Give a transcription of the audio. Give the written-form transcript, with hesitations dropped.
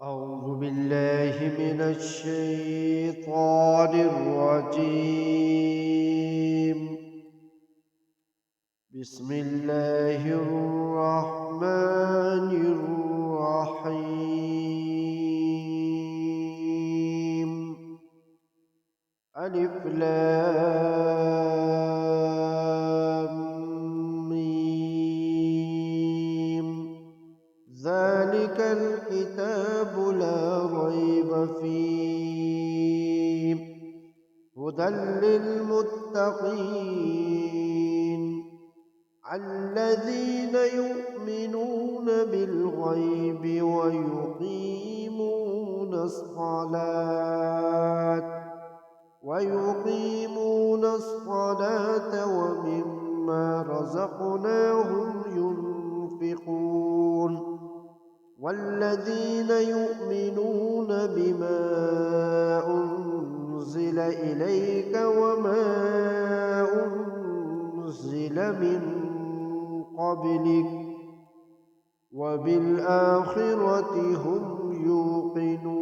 أعوذ بالله من الشيطان الرجيم. بسم الله الرحمن الرحيم. ألف لام ميم. ذلك الكتاب لا ريب فيه هدى للمتقين الذين يؤمنون بالغيب ويقيمون الصلاة ومما رزقناهم ينفقون والذين يؤمنون بما أنزل إليك وما أنزل من قبلك وبالآخرة هم يوقنون.